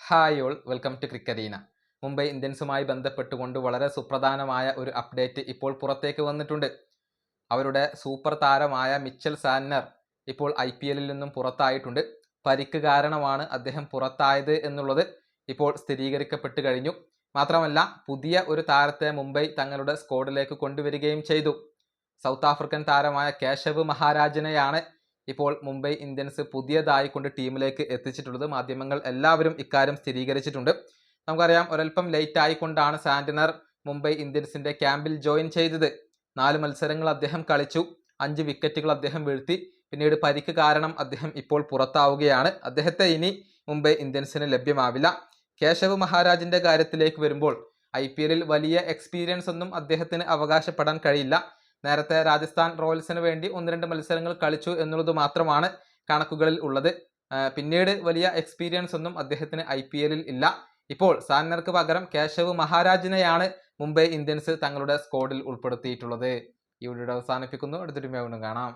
Hi all welcome to Cricarena. Mumbai ഇന്ത്യൻസുമായി ബന്ധപ്പെട്ടുകൊണ്ട് വളരെ സുപ്രധാനമായ ഒരു അപ്ഡേറ്റ് ഇപ്പോൾ പുറത്തേക്ക് വന്നിട്ടുണ്ട്. അവരുടെ സൂപ്പർ താരമായ മിച്ചൽ സാന്റ്നർ ഇപ്പോൾ IPL നിന്നും പുറത്തായിട്ടുണ്ട്. പരിക്ക് കാരണമാണ് അദ്ദേഹം പുറത്തായത് എന്നുള്ളത് ഇപ്പോൾ സ്ഥിരീകരിക്കപ്പെട്ട് കഴിഞ്ഞു. മാത്രമല്ല പുതിയ ഒരു താരത്തെ മുംബൈ തങ്ങളുടെ സ്ക്വാഡിലേക്ക് കൊണ്ടുവരികയും ചെയ്തു. സൗത്ത് ആഫ്രിക്കൻ താരമായ കേശവ് മഹാരാജിനെയാണ് ഇപ്പോൾ മുംബൈ ഇന്ത്യൻസ് പുതിയതായി കൊണ്ട് ടീമിലേക്ക് എത്തിച്ചിട്ടുള്ളത്. മാധ്യമങ്ങൾ എല്ലാവരും ഇക്കാര്യം സ്ഥിരീകരിച്ചിട്ടുണ്ട്. നമുക്കറിയാം, ഒരൽപ്പം ലേറ്റ് ആയിക്കൊണ്ടാണ് സാന്റ്നർ മുംബൈ ഇന്ത്യൻസിന്റെ ക്യാമ്പിൽ ജോയിൻ ചെയ്തത്. 4 മത്സരങ്ങൾ അദ്ദേഹം കളിച്ചു, 5 വിക്കറ്റുകൾ അദ്ദേഹം വീഴ്ത്തി. പിന്നീട് പരിക്ക് കാരണം അദ്ദേഹം ഇപ്പോൾ പുറത്താവുകയാണ്. അദ്ദേഹത്തെ ഇനി മുംബൈ ഇന്ത്യൻസിന് ലഭ്യമാവില്ല. കേശവ് മഹാരാജിന്റെ കാര്യത്തിലേക്ക് വരുമ്പോൾ IPL വലിയ എക്സ്പീരിയൻസ് ഒന്നും അദ്ദേഹത്തിന് അവകാശപ്പെടാൻ കഴിയില്ല. നേരത്തെ രാജസ്ഥാൻ റോയൽസിന് വേണ്ടി 1-2 മത്സരങ്ങൾ കളിച്ചു എന്നുള്ളത് മാത്രമാണ് കണക്കുകളിൽ ഉള്ളത്. പിന്നീട് വലിയ എക്സ്പീരിയൻസ് ഒന്നും അദ്ദേഹത്തിന് IPL ഇല്ല. ഇപ്പോൾ സാന്റ്നർക്ക് പകരം കേശവ് മഹാരാജിനെയാണ് മുംബൈ ഇന്ത്യൻസ് തങ്ങളുടെ സ്ക്വാഡിൽ ഉൾപ്പെടുത്തിയിട്ടുള്ളത്. ഈ വീഡിയോ അവസാനിപ്പിക്കുന്നു. അടുത്തൊരു വീഡിയോ കാണാം.